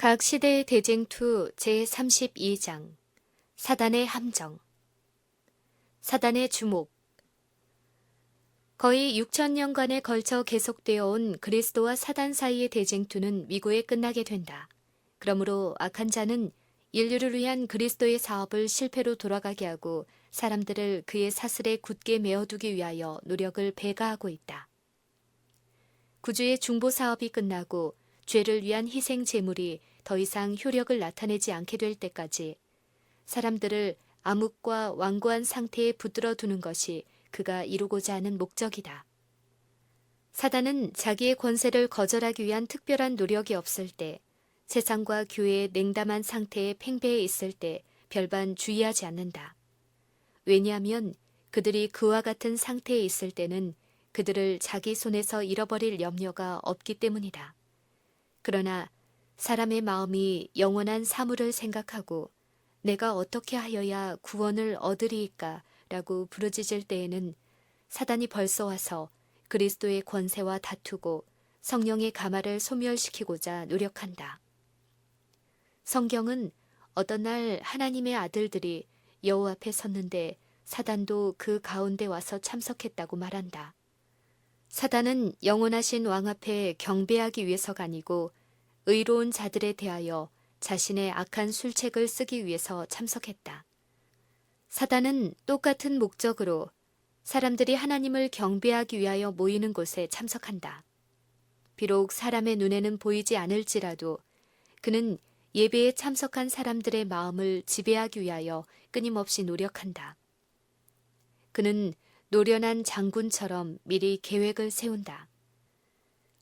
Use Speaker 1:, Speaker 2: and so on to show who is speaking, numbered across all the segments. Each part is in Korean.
Speaker 1: 각 시대의 대쟁투 제32장 사단의 함정. 사단의 주목. 거의 6천년간에 걸쳐 계속되어 온 그리스도와 사단 사이의 대쟁투는 미구에 끝나게 된다. 그러므로 악한 자는 인류를 위한 그리스도의 사업을 실패로 돌아가게 하고 사람들을 그의 사슬에 굳게 메어두기 위하여 노력을 배가하고 있다. 구주의 중보 사업이 끝나고 죄를 위한 희생 제물이 더 이상 효력을 나타내지 않게 될 때까지 사람들을 암흑과 완고한 상태에 붙들어 두는 것이 그가 이루고자 하는 목적이다. 사단은 자기의 권세를 거절하기 위한 특별한 노력이 없을 때, 세상과 교회의 냉담한 상태에 팽배해 있을 때 별반 주의하지 않는다. 왜냐하면 그들이 그와 같은 상태에 있을 때는 그들을 자기 손에서 잃어버릴 염려가 없기 때문이다. 그러나 사람의 마음이 영원한 사물을 생각하고 내가 어떻게 하여야 구원을 얻으리이까 라고 부르짖을 때에는 사단이 벌써 와서 그리스도의 권세와 다투고 성령의 가마를 소멸시키고자 노력한다. 성경은 어떤 날 하나님의 아들들이 여호와 앞에 섰는데 사단도 그 가운데 와서 참석했다고 말한다. 사단은 영원하신 왕 앞에 경배하기 위해서가 아니고 의로운 자들에 대하여 자신의 악한 술책을 쓰기 위해서 참석했다. 사단은 똑같은 목적으로 사람들이 하나님을 경배하기 위하여 모이는 곳에 참석한다. 비록 사람의 눈에는 보이지 않을지라도 그는 예배에 참석한 사람들의 마음을 지배하기 위하여 끊임없이 노력한다. 그는 노련한 장군처럼 미리 계획을 세운다.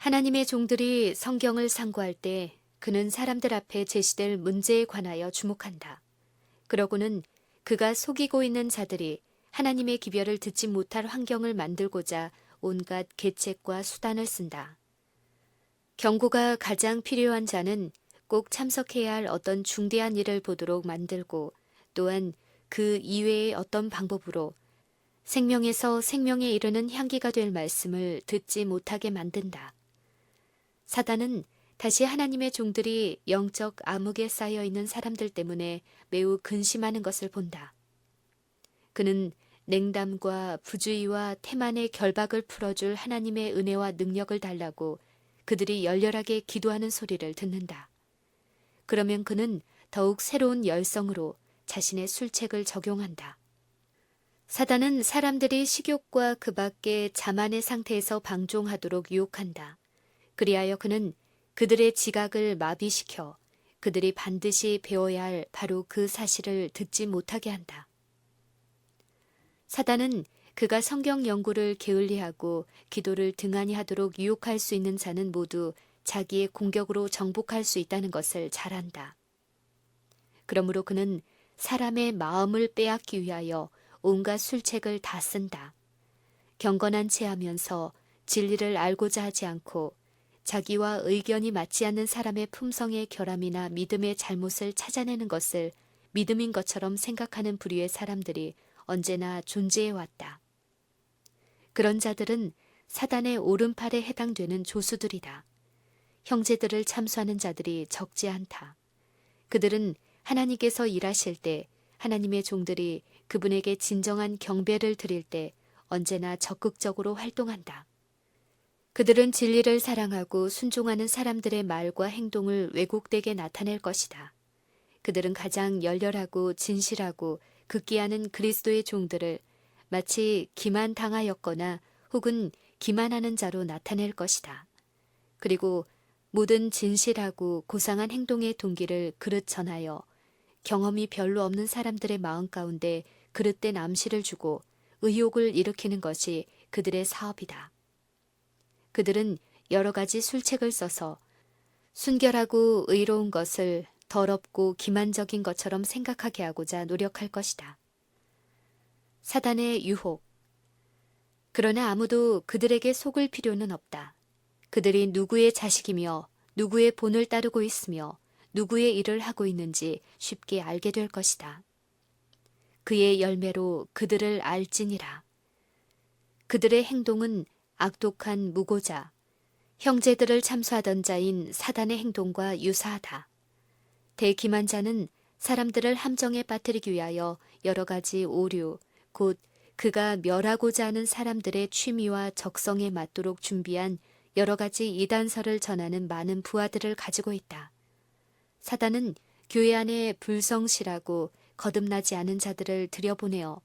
Speaker 1: 하나님의 종들이 성경을 상고할 때 그는 사람들 앞에 제시될 문제에 관하여 주목한다. 그러고는 그가 속이고 있는 자들이 하나님의 기별을 듣지 못할 환경을 만들고자 온갖 계책과 수단을 쓴다. 경고가 가장 필요한 자는 꼭 참석해야 할 어떤 중대한 일을 보도록 만들고 또한 그 이외의 어떤 방법으로 생명에서 생명에 이르는 향기가 될 말씀을 듣지 못하게 만든다. 사단은 다시 하나님의 종들이 영적 암흑에 쌓여 있는 사람들 때문에 매우 근심하는 것을 본다. 그는 냉담과 부주의와 태만의 결박을 풀어줄 하나님의 은혜와 능력을 달라고 그들이 열렬하게 기도하는 소리를 듣는다. 그러면 그는 더욱 새로운 열성으로 자신의 술책을 적용한다. 사단은 사람들이 식욕과 그 밖의 자만의 상태에서 방종하도록 유혹한다. 그리하여 그는 그들의 지각을 마비시켜 그들이 반드시 배워야 할 바로 그 사실을 듣지 못하게 한다. 사단은 그가 성경 연구를 게을리하고 기도를 등한히 하도록 유혹할 수 있는 자는 모두 자기의 공격으로 정복할 수 있다는 것을 잘 안다. 그러므로 그는 사람의 마음을 빼앗기 위하여 온갖 술책을 다 쓴다. 경건한 채 하면서 진리를 알고자 하지 않고 자기와 의견이 맞지 않는 사람의 품성의 결함이나 믿음의 잘못을 찾아내는 것을 믿음인 것처럼 생각하는 부류의 사람들이 언제나 존재해 왔다. 그런 자들은 사단의 오른팔에 해당되는 조수들이다. 형제들을 참수하는 자들이 적지 않다. 그들은 하나님께서 일하실 때 하나님의 종들이 그분에게 진정한 경배를 드릴 때 언제나 적극적으로 활동한다. 그들은 진리를 사랑하고 순종하는 사람들의 말과 행동을 왜곡되게 나타낼 것이다. 그들은 가장 열렬하고 진실하고 극기하는 그리스도의 종들을 마치 기만당하였거나 혹은 기만하는 자로 나타낼 것이다. 그리고 모든 진실하고 고상한 행동의 동기를 그릇 전하여 경험이 별로 없는 사람들의 마음 가운데 그릇된 암시를 주고 의욕을 일으키는 것이 그들의 사업이다. 그들은 여러 가지 술책을 써서 순결하고 의로운 것을 더럽고 기만적인 것처럼 생각하게 하고자 노력할 것이다. 사단의 유혹. 그러나 아무도 그들에게 속을 필요는 없다. 그들이 누구의 자식이며 누구의 본을 따르고 있으며 누구의 일을 하고 있는지 쉽게 알게 될 것이다. 그의 열매로 그들을 알지니라. 그들의 행동은 악독한 무고자, 형제들을 참수하던 자인 사단의 행동과 유사하다. 대기만자는 사람들을 함정에 빠뜨리기 위하여 여러 가지 오류, 곧 그가 멸하고자 하는 사람들의 취미와 적성에 맞도록 준비한 여러 가지 이단설을 전하는 많은 부하들을 가지고 있다. 사단은 교회 안에 불성실하고 거듭나지 않은 자들을 들여보내어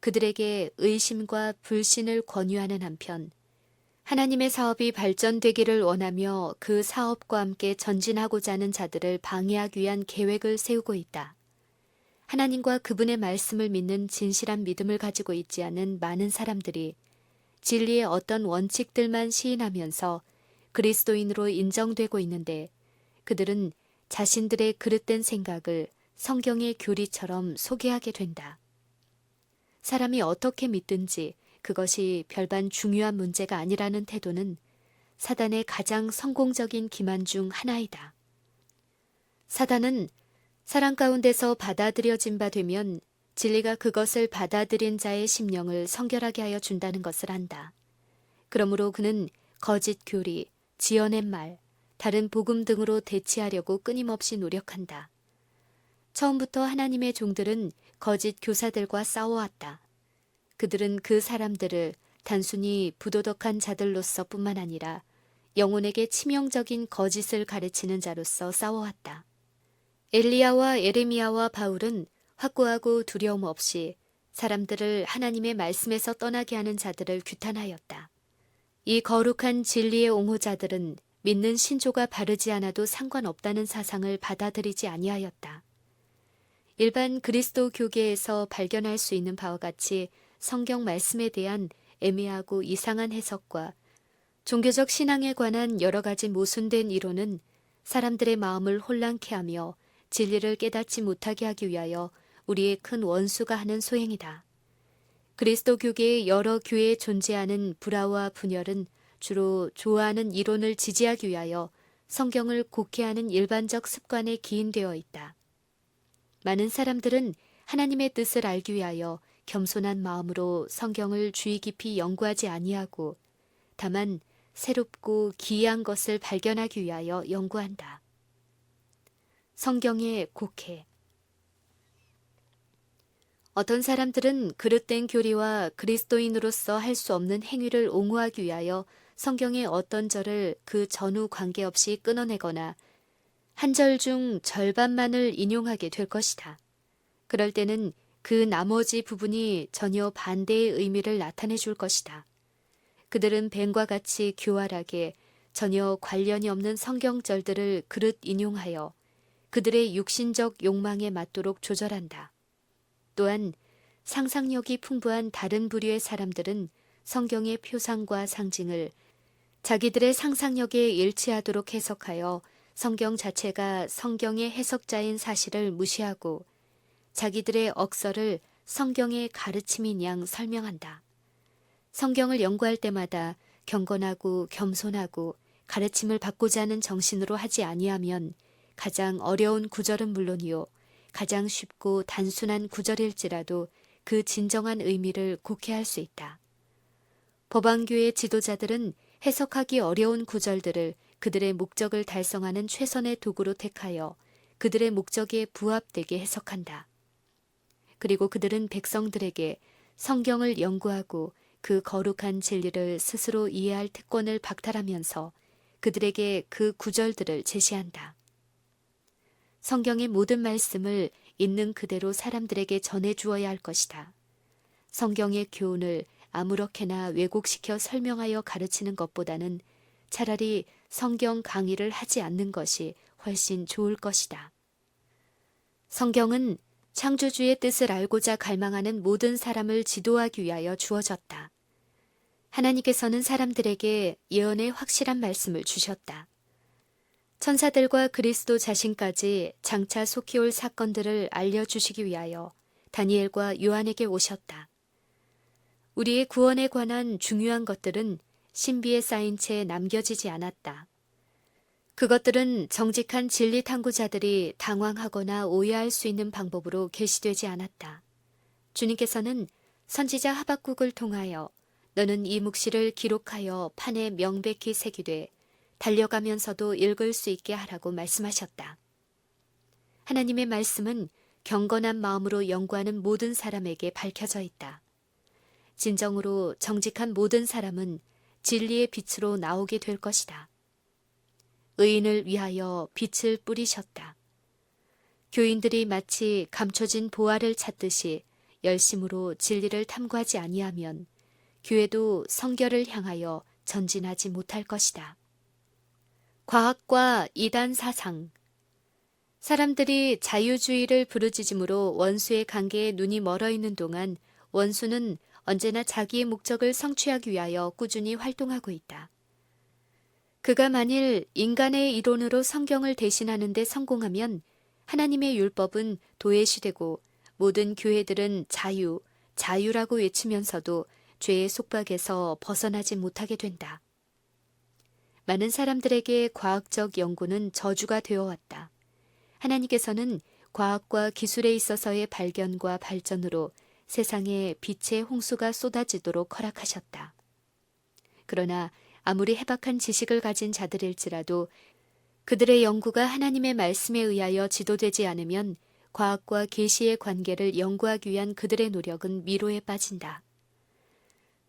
Speaker 1: 그들에게 의심과 불신을 권유하는 한편 하나님의 사업이 발전되기를 원하며 그 사업과 함께 전진하고자 하는 자들을 방해하기 위한 계획을 세우고 있다. 하나님과 그분의 말씀을 믿는 진실한 믿음을 가지고 있지 않은 많은 사람들이 진리의 어떤 원칙들만 시인하면서 그리스도인으로 인정되고 있는데 그들은 자신들의 그릇된 생각을 성경의 교리처럼 소개하게 된다. 사람이 어떻게 믿든지 그것이 별반 중요한 문제가 아니라는 태도는 사단의 가장 성공적인 기만 중 하나이다. 사단은 사람 가운데서 받아들여진 바 되면 진리가 그것을 받아들인 자의 심령을 성결하게 하여 준다는 것을 안다. 그러므로 그는 거짓 교리, 지어낸 말, 다른 복음 등으로 대치하려고 끊임없이 노력한다. 처음부터 하나님의 종들은 거짓 교사들과 싸워왔다. 그들은 그 사람들을 단순히 부도덕한 자들로서 뿐만 아니라 영혼에게 치명적인 거짓을 가르치는 자로서 싸워왔다. 엘리야와 에레미야와 바울은 확고하고 두려움 없이 사람들을 하나님의 말씀에서 떠나게 하는 자들을 규탄하였다. 이 거룩한 진리의 옹호자들은 믿는 신조가 바르지 않아도 상관없다는 사상을 받아들이지 아니하였다. 일반 그리스도 교계에서 발견할 수 있는 바와 같이 성경 말씀에 대한 애매하고 이상한 해석과 종교적 신앙에 관한 여러 가지 모순된 이론은 사람들의 마음을 혼란케 하며 진리를 깨닫지 못하게 하기 위하여 우리의 큰 원수가 하는 소행이다. 그리스도 교계의 여러 교회에 존재하는 불화와 분열은 주로 좋아하는 이론을 지지하기 위하여 성경을 곡해하는 일반적 습관에 기인되어 있다. 많은 사람들은 하나님의 뜻을 알기 위하여 겸손한 마음으로 성경을 주의 깊이 연구하지 아니하고 다만 새롭고 기이한 것을 발견하기 위하여 연구한다. 성경의 곡해. 어떤 사람들은 그릇된 교리와 그리스도인으로서 할 수 없는 행위를 옹호하기 위하여 성경의 어떤 절을 그 전후 관계없이 끊어내거나 한 절 중 절반만을 인용하게 될 것이다. 그럴 때는 그 나머지 부분이 전혀 반대의 의미를 나타내 줄 것이다. 그들은 뱀과 같이 교활하게 전혀 관련이 없는 성경절들을 그릇 인용하여 그들의 육신적 욕망에 맞도록 조절한다. 또한 상상력이 풍부한 다른 부류의 사람들은 성경의 표상과 상징을 자기들의 상상력에 일치하도록 해석하여 성경 자체가 성경의 해석자인 사실을 무시하고 자기들의 억서를 성경의 가르침인 양 설명한다. 성경을 연구할 때마다 경건하고 겸손하고 가르침을 받고자 하는 정신으로 하지 아니하면 가장 어려운 구절은 물론이요 가장 쉽고 단순한 구절일지라도 그 진정한 의미를 곡해할 수 있다. 법안교의 지도자들은 해석하기 어려운 구절들을 그들의 목적을 달성하는 최선의 도구로 택하여 그들의 목적에 부합되게 해석한다. 그리고 그들은 백성들에게 성경을 연구하고 그 거룩한 진리를 스스로 이해할 특권을 박탈하면서 그들에게 그 구절들을 제시한다. 성경의 모든 말씀을 있는 그대로 사람들에게 전해주어야 할 것이다. 성경의 교훈을 아무렇게나 왜곡시켜 설명하여 가르치는 것보다는 차라리 성경 강의를 하지 않는 것이 훨씬 좋을 것이다. 성경은 창조주의 뜻을 알고자 갈망하는 모든 사람을 지도하기 위하여 주어졌다. 하나님께서는 사람들에게 예언의 확실한 말씀을 주셨다. 천사들과 그리스도 자신까지 장차 속히 올 사건들을 알려주시기 위하여 다니엘과 요한에게 오셨다. 우리의 구원에 관한 중요한 것들은 신비에 쌓인 채 남겨지지 않았다. 그것들은 정직한 진리 탐구자들이 당황하거나 오해할 수 있는 방법으로 게시되지 않았다. 주님께서는 선지자 하박국을 통하여 너는 이 묵시를 기록하여 판에 명백히 새기되 달려가면서도 읽을 수 있게 하라고 말씀하셨다. 하나님의 말씀은 경건한 마음으로 연구하는 모든 사람에게 밝혀져 있다. 진정으로 정직한 모든 사람은 진리의 빛으로 나오게 될 것이다. 의인을 위하여 빛을 뿌리셨다. 교인들이 마치 감춰진 보화를 찾듯이 열심으로 진리를 탐구하지 아니하면 교회도 성결을 향하여 전진하지 못할 것이다. 과학과 이단 사상. 사람들이 자유주의를 부르짖음으로 원수의 관계에 눈이 멀어 있는 동안 원수는 언제나 자기의 목적을 성취하기 위하여 꾸준히 활동하고 있다. 그가 만일 인간의 이론으로 성경을 대신하는 데 성공하면 하나님의 율법은 도외시되고 모든 교회들은 자유라고 외치면서도 죄의 속박에서 벗어나지 못하게 된다. 많은 사람들에게 과학적 연구는 저주가 되어 왔다. 하나님께서는 과학과 기술에 있어서의 발견과 발전으로 세상에 빛의 홍수가 쏟아지도록 허락하셨다. 그러나 아무리 해박한 지식을 가진 자들일지라도 그들의 연구가 하나님의 말씀에 의하여 지도되지 않으면 과학과 계시의 관계를 연구하기 위한 그들의 노력은 미로에 빠진다.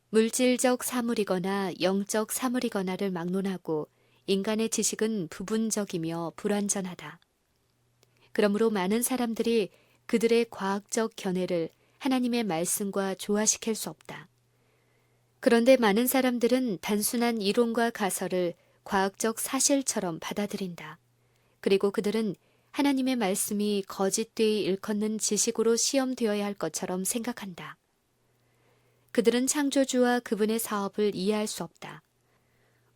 Speaker 1: 물질적 사물이거나 영적 사물이거나를 막론하고 인간의 지식은 부분적이며 불완전하다. 그러므로 많은 사람들이 그들의 과학적 견해를 하나님의 말씀과 조화시킬 수 없다. 그런데 많은 사람들은 단순한 이론과 가설을 과학적 사실처럼 받아들인다. 그리고 그들은 하나님의 말씀이 거짓되이 일컫는 지식으로 시험되어야 할 것처럼 생각한다. 그들은 창조주와 그분의 사업을 이해할 수 없다.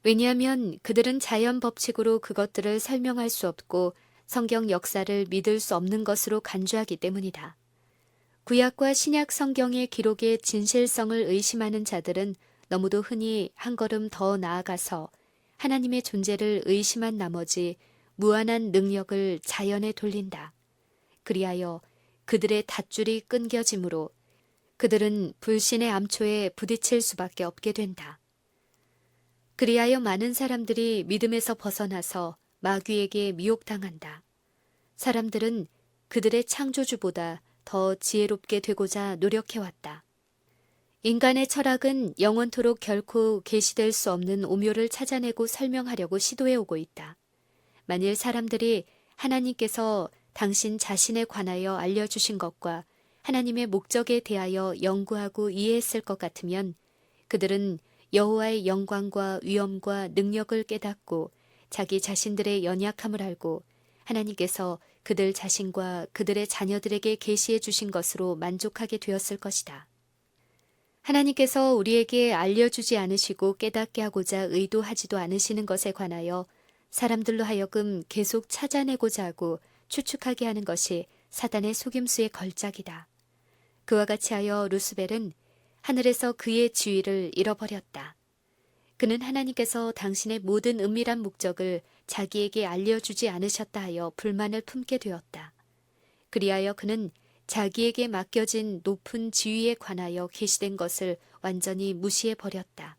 Speaker 1: 왜냐하면 그들은 자연 법칙으로 그것들을 설명할 수 없고 성경 역사를 믿을 수 없는 것으로 간주하기 때문이다. 구약과 신약 성경의 기록의 진실성을 의심하는 자들은 너무도 흔히 한 걸음 더 나아가서 하나님의 존재를 의심한 나머지 무한한 능력을 자연에 돌린다. 그리하여 그들의 닷줄이 끊겨지므로 그들은 불신의 암초에 부딪힐 수밖에 없게 된다. 그리하여 많은 사람들이 믿음에서 벗어나서 마귀에게 미혹당한다. 사람들은 그들의 창조주보다 더 지혜롭게 되고자 노력해왔다. 인간의 철학은 영원토록 결코 계시될 수 없는 오묘를 찾아내고 설명하려고 시도해오고 있다. 만일 사람들이 하나님께서 당신 자신에 관하여 알려주신 것과 하나님의 목적에 대하여 연구하고 이해했을 것 같으면 그들은 여호와의 영광과 위엄과 능력을 깨닫고 자기 자신들의 연약함을 알고 하나님께서 그들 자신과 그들의 자녀들에게 계시해 주신 것으로 만족하게 되었을 것이다. 하나님께서 우리에게 알려주지 않으시고 깨닫게 하고자 의도하지도 않으시는 것에 관하여 사람들로 하여금 계속 찾아내고자 하고 추측하게 하는 것이 사단의 속임수의 걸작이다. 그와 같이 하여 루스벨은 하늘에서 그의 지위를 잃어버렸다. 그는 하나님께서 당신의 모든 은밀한 목적을 자기에게 알려주지 않으셨다 하여 불만을 품게 되었다. 그리하여 그는 자기에게 맡겨진 높은 지위에 관하여 계시된 것을 완전히 무시해버렸다.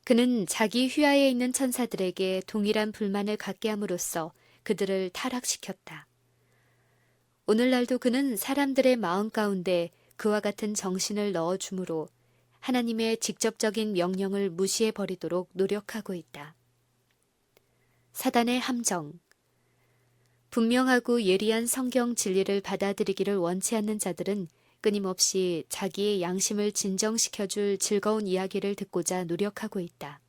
Speaker 1: 그는 자기 휘하에 있는 천사들에게 동일한 불만을 갖게 함으로써 그들을 타락시켰다. 오늘날도 그는 사람들의 마음 가운데 그와 같은 정신을 넣어주므로 하나님의 직접적인 명령을 무시해버리도록 노력하고 있다. 사단의 함정. 분명하고 예리한 성경 진리를 받아들이기를 원치 않는 자들은 끊임없이 자기의 양심을 진정시켜줄 즐거운 이야기를 듣고자 노력하고 있다.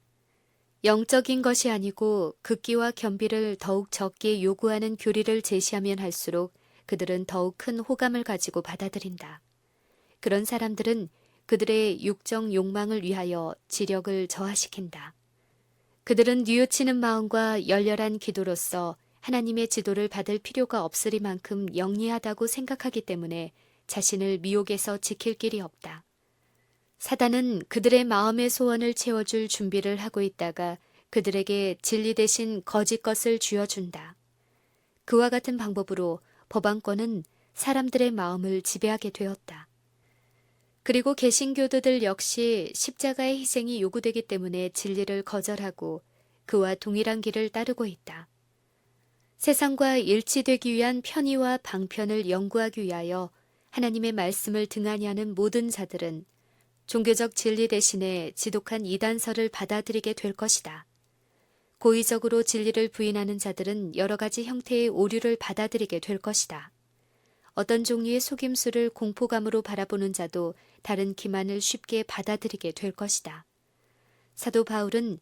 Speaker 1: 영적인 것이 아니고 극기와 겸비를 더욱 적게 요구하는 교리를 제시하면 할수록 그들은 더욱 큰 호감을 가지고 받아들인다. 그런 사람들은 그들의 육적 욕망을 위하여 지력을 저하시킨다. 그들은 뉘우치는 마음과 열렬한 기도로서 하나님의 지도를 받을 필요가 없으리만큼 영리하다고 생각하기 때문에 자신을 미혹에서 지킬 길이 없다. 사단은 그들의 마음의 소원을 채워줄 준비를 하고 있다가 그들에게 진리 대신 거짓 것을 쥐어준다. 그와 같은 방법으로 법안권은 사람들의 마음을 지배하게 되었다. 그리고 개신교도들 역시 십자가의 희생이 요구되기 때문에 진리를 거절하고 그와 동일한 길을 따르고 있다. 세상과 일치되기 위한 편의와 방편을 연구하기 위하여 하나님의 말씀을 등한히 하는 모든 자들은 종교적 진리 대신에 지독한 이단설을 받아들이게 될 것이다. 고의적으로 진리를 부인하는 자들은 여러 가지 형태의 오류를 받아들이게 될 것이다. 어떤 종류의 속임수를 공포감으로 바라보는 자도 다른 기만을 쉽게 받아들이게 될 것이다. 사도 바울은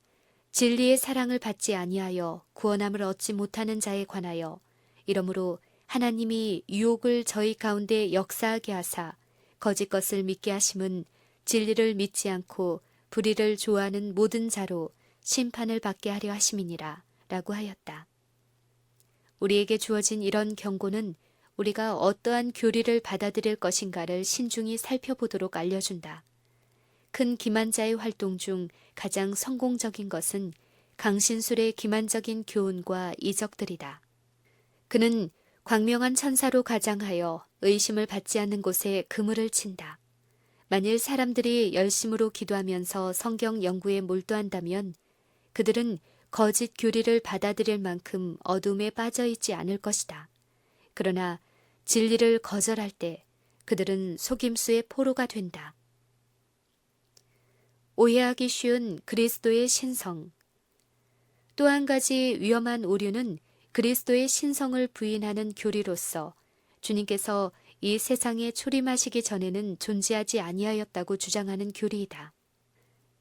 Speaker 1: 진리의 사랑을 받지 아니하여 구원함을 얻지 못하는 자에 관하여 이러므로 하나님이 유혹을 저희 가운데 역사하게 하사 거짓 것을 믿게 하심은 진리를 믿지 않고 불의를 좋아하는 모든 자로 심판을 받게 하려 하심이니라 라고 하였다. 우리에게 주어진 이런 경고는 우리가 어떠한 교리를 받아들일 것인가를 신중히 살펴보도록 알려준다. 큰 기만자의 활동 중 가장 성공적인 것은 강신술의 기만적인 교훈과 이적들이다. 그는 광명한 천사로 가장하여 의심을 받지 않는 곳에 그물을 친다. 만일 사람들이 열심으로 기도하면서 성경 연구에 몰두한다면 그들은 거짓 교리를 받아들일 만큼 어둠에 빠져 있지 않을 것이다. 그러나 진리를 거절할 때 그들은 속임수의 포로가 된다. 오해하기 쉬운 그리스도의 신성. 또 한 가지 위험한 오류는 그리스도의 신성을 부인하는 교리로서 주님께서 이 세상에 초림하시기 전에는 존재하지 아니하였다고 주장하는 교리이다.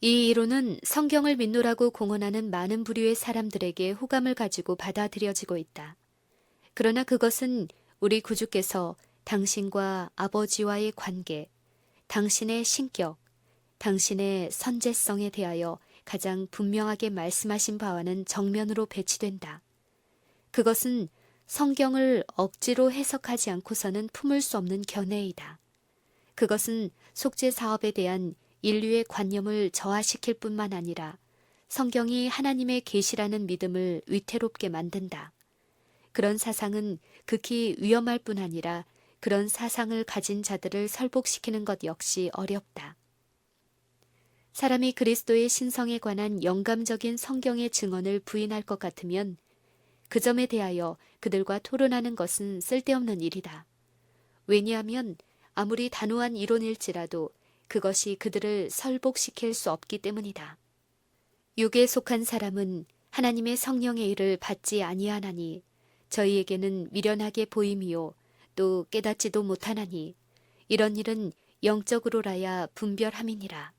Speaker 1: 이 이론은 성경을 믿노라고 공언하는 많은 부류의 사람들에게 호감을 가지고 받아들여지고 있다. 그러나 그것은 우리 구주께서 당신과 아버지와의 관계, 당신의 신격, 당신의 선제성에 대하여 가장 분명하게 말씀하신 바와는 정면으로 배치된다. 그것은 성경을 억지로 해석하지 않고서는 품을 수 없는 견해이다. 그것은 속죄 사업에 대한 인류의 관념을 저하시킬 뿐만 아니라 성경이 하나님의 계시라는 믿음을 위태롭게 만든다. 그런 사상은 극히 위험할 뿐 아니라 그런 사상을 가진 자들을 설복시키는 것 역시 어렵다. 사람이 그리스도의 신성에 관한 영감적인 성경의 증언을 부인할 것 같으면 그 점에 대하여 그들과 토론하는 것은 쓸데없는 일이다. 왜냐하면 아무리 단호한 이론일지라도 그것이 그들을 설복시킬 수 없기 때문이다. 육에 속한 사람은 하나님의 성령의 일을 받지 아니하나니 저희에게는 미련하게 보임이요 또 깨닫지도 못하나니 이런 일은 영적으로라야 분별함이니라.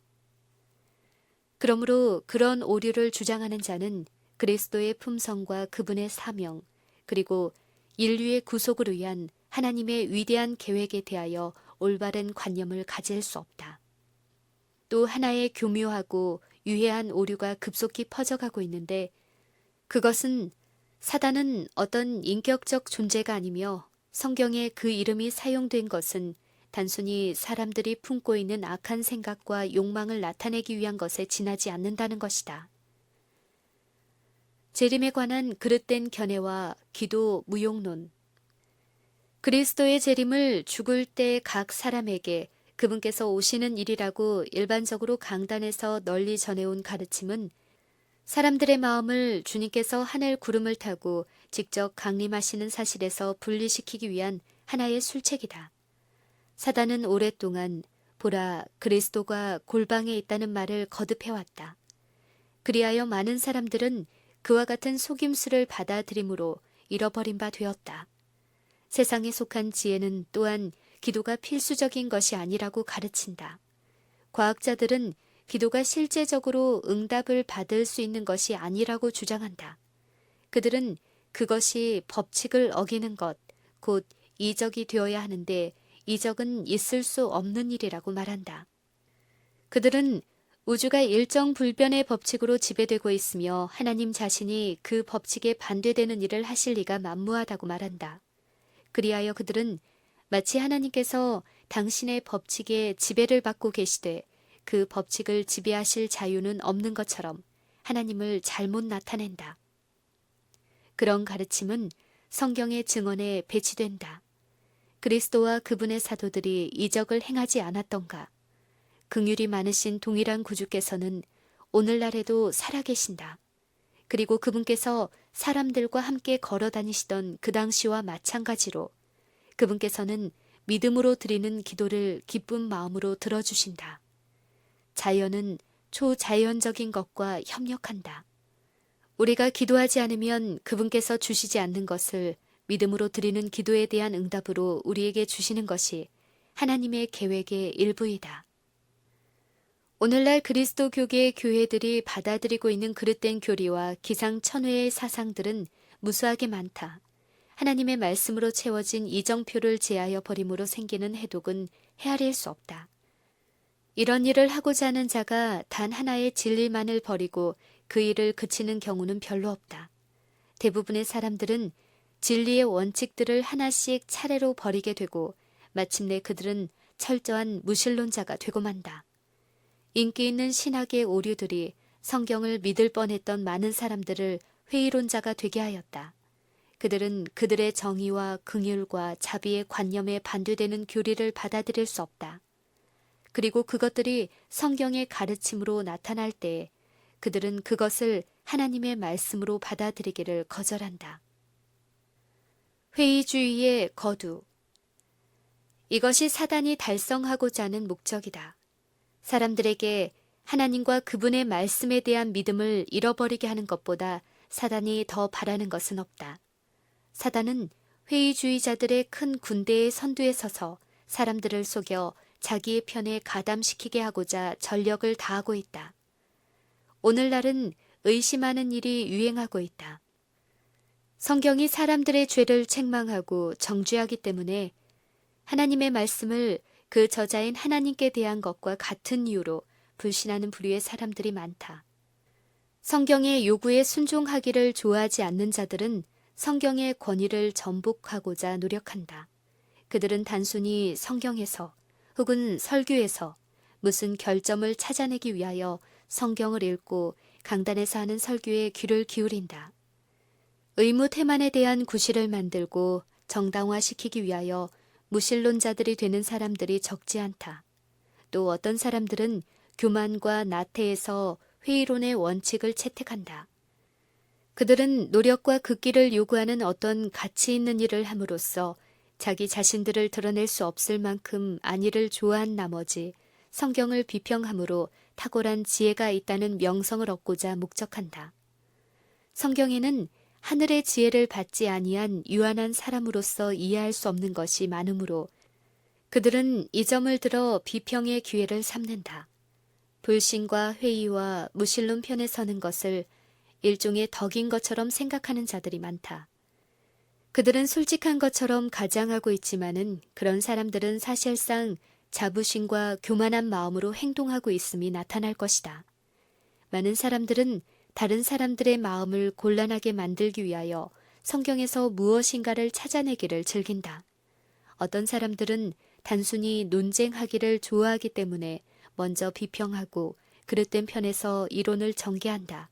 Speaker 1: 그러므로 그런 오류를 주장하는 자는 그리스도의 품성과 그분의 사명 그리고 인류의 구속을 위한 하나님의 위대한 계획에 대하여 올바른 관념을 가질 수 없다. 또 하나의 교묘하고 유해한 오류가 급속히 퍼져가고 있는데 그것은 사단은 어떤 인격적 존재가 아니며 성경에 그 이름이 사용된 것은 단순히 사람들이 품고 있는 악한 생각과 욕망을 나타내기 위한 것에 지나지 않는다는 것이다. 재림에 관한 그릇된 견해와 기도 무용론. 그리스도의 재림을 죽을 때 각 사람에게 그분께서 오시는 일이라고 일반적으로 강단에서 널리 전해온 가르침은 사람들의 마음을 주님께서 하늘 구름을 타고 직접 강림하시는 사실에서 분리시키기 위한 하나의 술책이다. 사단은 오랫동안 보라 그리스도가 골방에 있다는 말을 거듭해왔다. 그리하여 많은 사람들은 그와 같은 속임수를 받아들임으로 잃어버린 바 되었다. 세상에 속한 지혜는 또한 기도가 필수적인 것이 아니라고 가르친다. 과학자들은 기도가 실제적으로 응답을 받을 수 있는 것이 아니라고 주장한다. 그들은 그것이 법칙을 어기는 것, 곧 이적이 되어야 하는데 이적은 있을 수 없는 일이라고 말한다. 그들은 우주가 일정 불변의 법칙으로 지배되고 있으며 하나님 자신이 그 법칙에 반대되는 일을 하실 리가 만무하다고 말한다. 그리하여 그들은 마치 하나님께서 당신의 법칙에 지배를 받고 계시되 그 법칙을 지배하실 자유는 없는 것처럼 하나님을 잘못 나타낸다. 그런 가르침은 성경의 증언에 배치된다. 그리스도와 그분의 사도들이 이적을 행하지 않았던가? 긍휼이 많으신 동일한 구주께서는 오늘날에도 살아계신다. 그리고 그분께서 사람들과 함께 걸어 다니시던 그 당시와 마찬가지로 그분께서는 믿음으로 드리는 기도를 기쁜 마음으로 들어주신다. 자연은 초자연적인 것과 협력한다. 우리가 기도하지 않으면 그분께서 주시지 않는 것을 믿음으로 드리는 기도에 대한 응답으로 우리에게 주시는 것이 하나님의 계획의 일부이다. 오늘날 그리스도교계의 교회들이 받아들이고 있는 그릇된 교리와 기상천외의 사상들은 무수하게 많다. 하나님의 말씀으로 채워진 이정표를 제하여 버림으로 생기는 해독은 헤아릴 수 없다. 이런 일을 하고자 하는 자가 단 하나의 진리만을 버리고 그 일을 그치는 경우는 별로 없다. 대부분의 사람들은 진리의 원칙들을 하나씩 차례로 버리게 되고 마침내 그들은 철저한 무신론자가 되고 만다. 인기 있는 신학의 오류들이 성경을 믿을 뻔했던 많은 사람들을 회의론자가 되게 하였다. 그들은 그들의 정의와 긍휼과 자비의 관념에 반대되는 교리를 받아들일 수 없다. 그리고 그것들이 성경의 가르침으로 나타날 때 그들은 그것을 하나님의 말씀으로 받아들이기를 거절한다. 회의주의의 거두. 이것이 사단이 달성하고자 하는 목적이다. 사람들에게 하나님과 그분의 말씀에 대한 믿음을 잃어버리게 하는 것보다 사단이 더 바라는 것은 없다. 사단은 회의주의자들의 큰 군대의 선두에 서서 사람들을 속여 자기의 편에 가담시키게 하고자 전력을 다하고 있다. 오늘날은 의심하는 일이 유행하고 있다. 성경이 사람들의 죄를 책망하고 정죄하기 때문에 하나님의 말씀을 그 저자인 하나님께 대한 것과 같은 이유로 불신하는 부류의 사람들이 많다. 성경의 요구에 순종하기를 좋아하지 않는 자들은 성경의 권위를 전복하고자 노력한다. 그들은 단순히 성경에서 혹은 설교에서 무슨 결점을 찾아내기 위하여 성경을 읽고 강단에서 하는 설교에 귀를 기울인다. 의무 태만에 대한 구실을 만들고 정당화시키기 위하여 무신론자들이 되는 사람들이 적지 않다. 또 어떤 사람들은 교만과 나태에서 회의론의 원칙을 채택한다. 그들은 노력과 극기를 요구하는 어떤 가치 있는 일을 함으로써 자기 자신들을 드러낼 수 없을 만큼 안위를 좋아한 나머지 성경을 비평함으로 탁월한 지혜가 있다는 명성을 얻고자 목적한다. 성경에는 하늘의 지혜를 받지 아니한 유한한 사람으로서 이해할 수 없는 것이 많으므로 그들은 이 점을 들어 비평의 기회를 삼는다. 불신과 회의와 무신론 편에 서는 것을 일종의 덕인 것처럼 생각하는 자들이 많다. 그들은 솔직한 것처럼 가장하고 있지만은 그런 사람들은 사실상 자부심과 교만한 마음으로 행동하고 있음이 나타날 것이다. 많은 사람들은 다른 사람들의 마음을 곤란하게 만들기 위하여 성경에서 무엇인가를 찾아내기를 즐긴다. 어떤 사람들은 단순히 논쟁하기를 좋아하기 때문에 먼저 비평하고 그릇된 편에서 이론을 전개한다.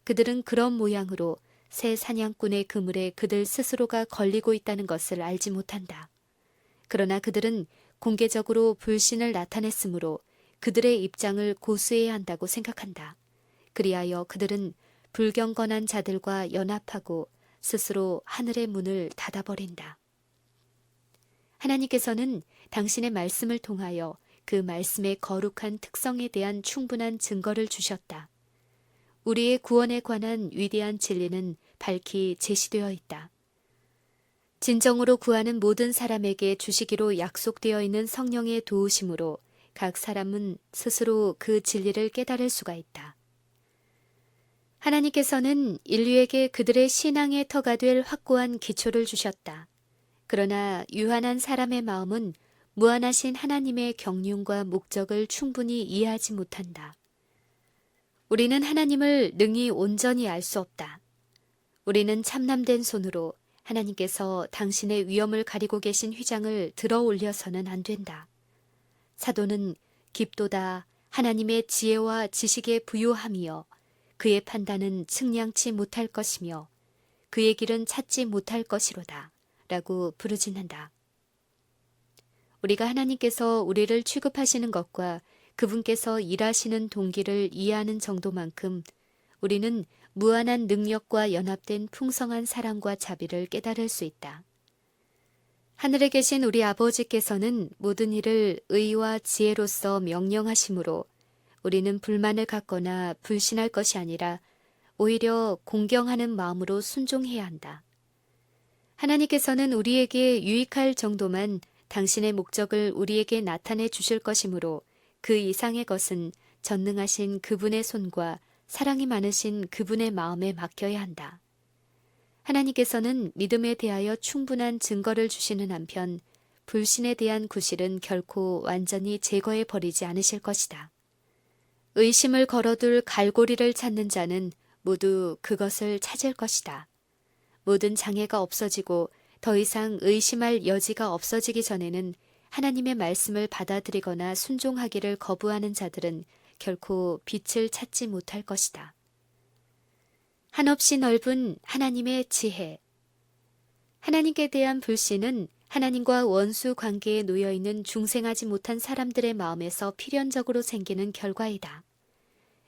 Speaker 1: 그들은 그런 모양으로 새 사냥꾼의 그물에 그들 스스로가 걸리고 있다는 것을 알지 못한다. 그러나 그들은 공개적으로 불신을 나타냈으므로 그들의 입장을 고수해야 한다고 생각한다. 그리하여 그들은 불경건한 자들과 연합하고 스스로 하늘의 문을 닫아버린다. 하나님께서는 당신의 말씀을 통하여 그 말씀의 거룩한 특성에 대한 충분한 증거를 주셨다. 우리의 구원에 관한 위대한 진리는 밝히 제시되어 있다. 진정으로 구하는 모든 사람에게 주시기로 약속되어 있는 성령의 도우심으로 각 사람은 스스로 그 진리를 깨달을 수가 있다. 하나님께서는 인류에게 그들의 신앙의 터가 될 확고한 기초를 주셨다. 그러나 유한한 사람의 마음은 무한하신 하나님의 경륜과 목적을 충분히 이해하지 못한다. 우리는 하나님을 능히 온전히 알 수 없다. 우리는 참남된 손으로 하나님께서 당신의 위엄을 가리고 계신 휘장을 들어 올려서는 안 된다. 사도는 깊도다 하나님의 지혜와 지식의 부요함이여 그의 판단은 측량치 못할 것이며 그의 길은 찾지 못할 것이로다 라고 부르짖는다. 우리가 하나님께서 우리를 취급하시는 것과 그분께서 일하시는 동기를 이해하는 정도만큼 우리는 무한한 능력과 연합된 풍성한 사랑과 자비를 깨달을 수 있다. 하늘에 계신 우리 아버지께서는 모든 일을 의와 지혜로서 명령하심으로 우리는 불만을 갖거나 불신할 것이 아니라 오히려 공경하는 마음으로 순종해야 한다. 하나님께서는 우리에게 유익할 정도만 당신의 목적을 우리에게 나타내 주실 것이므로 그 이상의 것은 전능하신 그분의 손과 사랑이 많으신 그분의 마음에 맡겨야 한다. 하나님께서는 믿음에 대하여 충분한 증거를 주시는 한편 불신에 대한 구실은 결코 완전히 제거해 버리지 않으실 것이다. 의심을 걸어둘 갈고리를 찾는 자는 모두 그것을 찾을 것이다. 모든 장애가 없어지고 더 이상 의심할 여지가 없어지기 전에는 하나님의 말씀을 받아들이거나 순종하기를 거부하는 자들은 결코 빛을 찾지 못할 것이다. 한없이 넓은 하나님의 지혜. 하나님께 대한 불신은 하나님과 원수 관계에 놓여 있는 중생하지 못한 사람들의 마음에서 필연적으로 생기는 결과이다.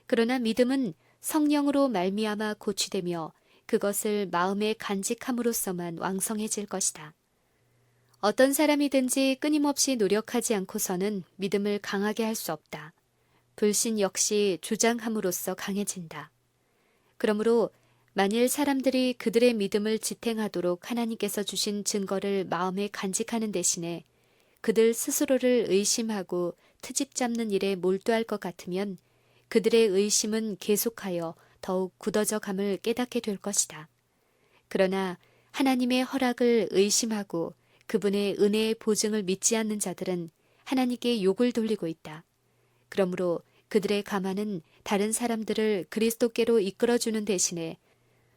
Speaker 1: 그러나 믿음은 성령으로 말미암아 고취되며 그것을 마음에 간직함으로써만 왕성해질 것이다. 어떤 사람이든지 끊임없이 노력하지 않고서는 믿음을 강하게 할 수 없다. 불신 역시 주장함으로써 강해진다. 그러므로 만일 사람들이 그들의 믿음을 지탱하도록 하나님께서 주신 증거를 마음에 간직하는 대신에 그들 스스로를 의심하고 트집 잡는 일에 몰두할 것 같으면 그들의 의심은 계속하여 더욱 굳어져 감을 깨닫게 될 것이다. 그러나 하나님의 허락을 의심하고 그분의 은혜의 보증을 믿지 않는 자들은 하나님께 욕을 돌리고 있다. 그러므로 그들의 가만은 다른 사람들을 그리스도께로 이끌어주는 대신에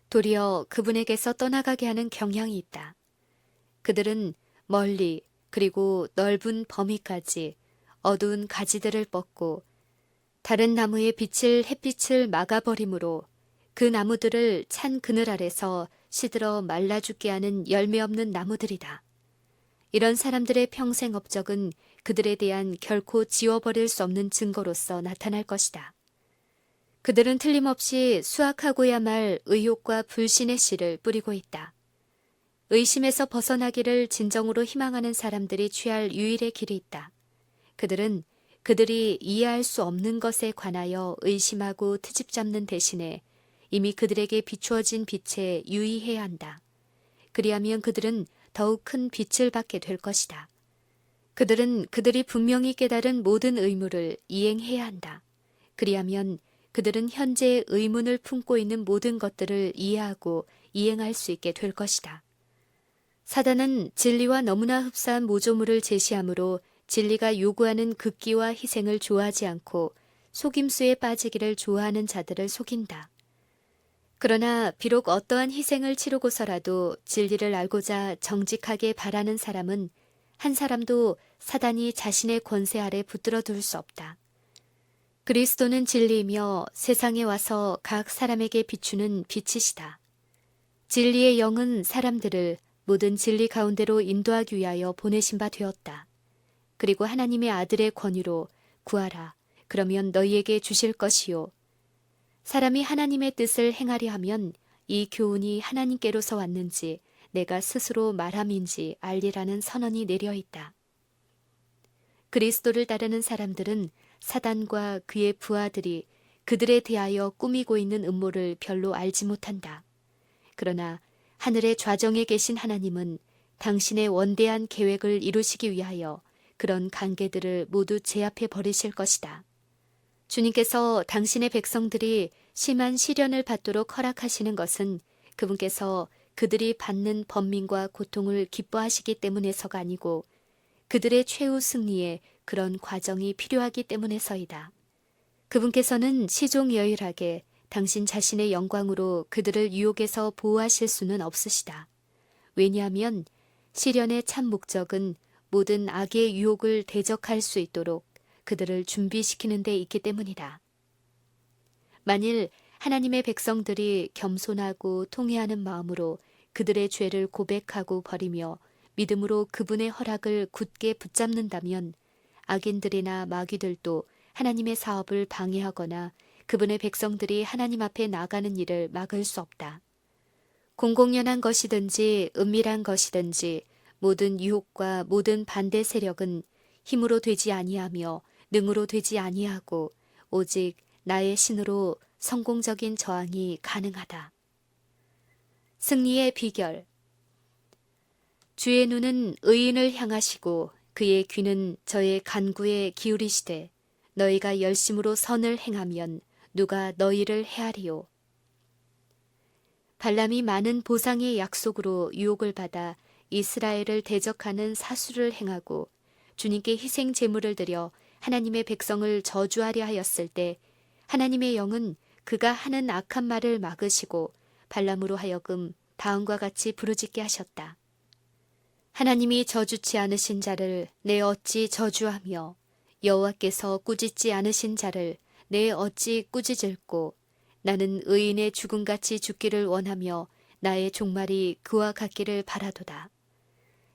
Speaker 1: 도리어 그분에게서 떠나가게 하는 경향이 있다. 그들은 멀리 그리고 넓은 범위까지 어두운 가지들을 뻗고 다른 나무의 빛을 햇빛을 막아버림으로 그 나무들을 찬 그늘 아래서 시들어 말라 죽게 하는 열매 없는 나무들이다. 이런 사람들의 평생 업적은 그들에 대한 결코 지워버릴 수 없는 증거로서 나타날 것이다. 그들은 틀림없이 수확하고야 말 의욕과 불신의 씨를 뿌리고 있다. 의심에서 벗어나기를 진정으로 희망하는 사람들이 취할 유일의 길이 있다. 그들은 그들이 이해할 수 없는 것에 관하여 의심하고 트집 잡는 대신에 이미 그들에게 비추어진 빛에 유의해야 한다. 그리하면 그들은 더욱 큰 빛을 받게 될 것이다. 그들은 그들이 분명히 깨달은 모든 의무를 이행해야 한다. 그리하면 그들은 현재의 의문을 품고 있는 모든 것들을 이해하고 이행할 수 있게 될 것이다. 사단은 진리와 너무나 흡사한 모조물을 제시하므로 진리가 요구하는 극기와 희생을 좋아하지 않고 속임수에 빠지기를 좋아하는 자들을 속인다. 그러나 비록 어떠한 희생을 치르고서라도 진리를 알고자 정직하게 바라는 사람은 한 사람도 사단이 자신의 권세 아래 붙들어 둘 수 없다. 그리스도는 진리이며 세상에 와서 각 사람에게 비추는 빛이시다. 진리의 영은 사람들을 모든 진리 가운데로 인도하기 위하여 보내신 바 되었다. 그리고 하나님의 아들의 권위로 구하라. 그러면 너희에게 주실 것이요. 사람이 하나님의 뜻을 행하려 하면 이 교훈이 하나님께로서 왔는지 내가 스스로 말함인지 알리라는 선언이 내려 있다. 그리스도를 따르는 사람들은 사단과 그의 부하들이 그들에 대하여 꾸미고 있는 음모를 별로 알지 못한다. 그러나 하늘의 좌정에 계신 하나님은 당신의 원대한 계획을 이루시기 위하여 그런 관계들을 모두 제압해 버리실 것이다. 주님께서 당신의 백성들이 심한 시련을 받도록 허락하시는 것은 그분께서 그들이 받는 번민과 고통을 기뻐하시기 때문에서가 아니고 그들의 최후 승리에 그런 과정이 필요하기 때문에서이다. 그분께서는 시종여일하게 당신 자신의 영광으로 그들을 유혹에서 보호하실 수는 없으시다. 왜냐하면 시련의 참 목적은 모든 악의 유혹을 대적할 수 있도록 그들을 준비시키는 데 있기 때문이다. 만일 하나님의 백성들이 겸손하고 통회하는 마음으로 그들의 죄를 고백하고 버리며 믿음으로 그분의 허락을 굳게 붙잡는다면 악인들이나 마귀들도 하나님의 사업을 방해하거나 그분의 백성들이 하나님 앞에 나가는 일을 막을 수 없다. 공공연한 것이든지 은밀한 것이든지 모든 유혹과 모든 반대 세력은 힘으로 되지 아니하며 능으로 되지 아니하고 오직 나의 신으로 성공적인 저항이 가능하다. 승리의 비결. 주의 눈은 의인을 향하시고 그의 귀는 저의 간구에 기울이시되 너희가 열심으로 선을 행하면 누가 너희를 헤아리요. 발람이 많은 보상의 약속으로 유혹을 받아 이스라엘을 대적하는 사수를 행하고 주님께 희생 제물을 드려 하나님의 백성을 저주하려 하였을 때 하나님의 영은 그가 하는 악한 말을 막으시고 발람으로 하여금 다음과 같이 부르짖게 하셨다. 하나님이 저주치 않으신 자를 내 어찌 저주하며 여호와께서 꾸짖지 않으신 자를 내 어찌 꾸짖을꼬. 나는 의인의 죽음같이 죽기를 원하며 나의 종말이 그와 같기를 바라도다.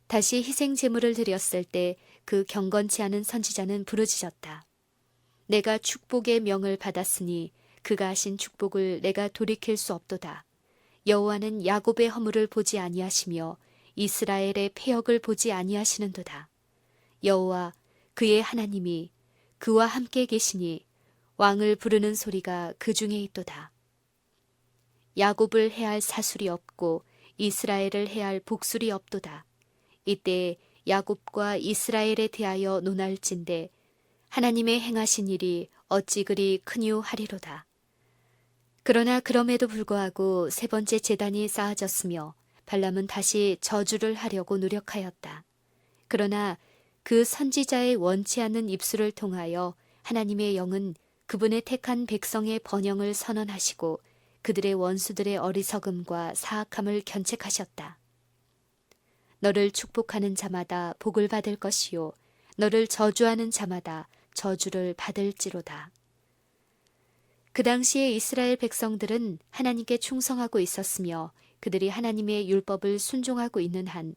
Speaker 1: 다시 희생 제물을 드렸을 때 그 경건치 않은 선지자는 부르짖었다. 내가 축복의 명을 받았으니 그가 하신 축복을 내가 돌이킬 수 없도다. 여호와는 야곱의 허물을 보지 아니하시며 이스라엘의 패역을 보지 아니하시는도다. 여호와 그의 하나님이 그와 함께 계시니 왕을 부르는 소리가 그 중에 있도다. 야곱을 해할 사술이 없고 이스라엘을 해할 복술이 없도다. 이때 야곱과 이스라엘에 대하여 논할진대 하나님의 행하신 일이 어찌 그리 크니오 하리로다. 그러나 그럼에도 불구하고 세 번째 제단이 쌓아졌으며 발람은 다시 저주를 하려고 노력하였다. 그러나 그 선지자의 원치 않는 입술을 통하여 하나님의 영은 그분의 택한 백성의 번영을 선언하시고 그들의 원수들의 어리석음과 사악함을 견책하셨다. 너를 축복하는 자마다 복을 받을 것이요 너를 저주하는 자마다 저주를 받을지로다. 그 당시에 이스라엘 백성들은 하나님께 충성하고 있었으며 그들이 하나님의 율법을 순종하고 있는 한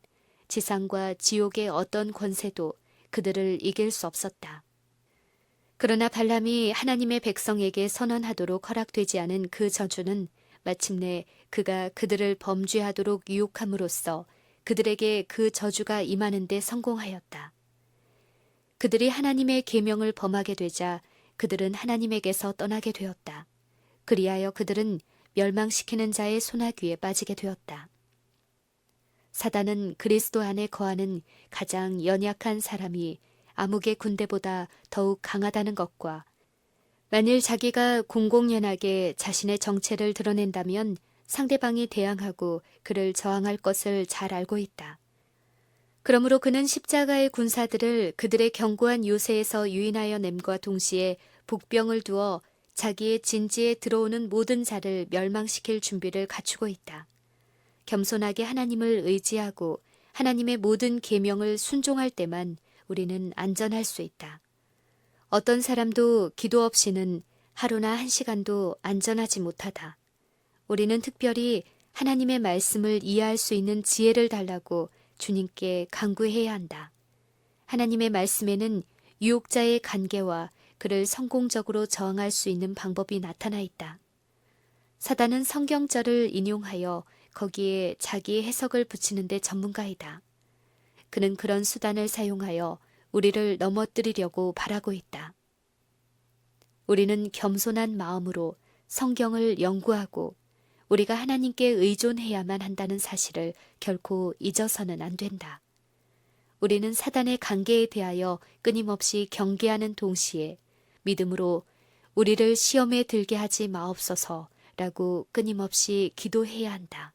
Speaker 1: 지상과 지옥의 어떤 권세도 그들을 이길 수 없었다. 그러나 발람이 하나님의 백성에게 선언하도록 허락되지 않은 그 저주는 마침내 그가 그들을 범죄하도록 유혹함으로써 그들에게 그 저주가 임하는 데 성공하였다. 그들이 하나님의 계명을 범하게 되자 그들은 하나님에게서 떠나게 되었다. 그리하여 그들은 멸망시키는 자의 소나귀에 빠지게 되었다. 사단은 그리스도 안에 거하는 가장 연약한 사람이 암흑의 군대보다 더욱 강하다는 것과 만일 자기가 공공연하게 자신의 정체를 드러낸다면 상대방이 대항하고 그를 저항할 것을 잘 알고 있다. 그러므로 그는 십자가의 군사들을 그들의 견고한 요새에서 유인하여 냄과 동시에 복병을 두어 자기의 진지에 들어오는 모든 자를 멸망시킬 준비를 갖추고 있다. 겸손하게 하나님을 의지하고 하나님의 모든 계명을 순종할 때만 우리는 안전할 수 있다. 어떤 사람도 기도 없이는 하루나 한 시간도 안전하지 못하다. 우리는 특별히 하나님의 말씀을 이해할 수 있는 지혜를 달라고 주님께 간구해야 한다. 하나님의 말씀에는 유혹자의 관계와 그를 성공적으로 저항할 수 있는 방법이 나타나 있다. 사단은 성경절을 인용하여 거기에 자기의 해석을 붙이는 데 전문가이다. 그는 그런 수단을 사용하여 우리를 넘어뜨리려고 바라고 있다. 우리는 겸손한 마음으로 성경을 연구하고 우리가 하나님께 의존해야만 한다는 사실을 결코 잊어서는 안 된다. 우리는 사단의 관계에 대하여 끊임없이 경계하는 동시에 믿음으로 우리를 시험에 들게 하지 마옵소서라고 끊임없이 기도해야 한다.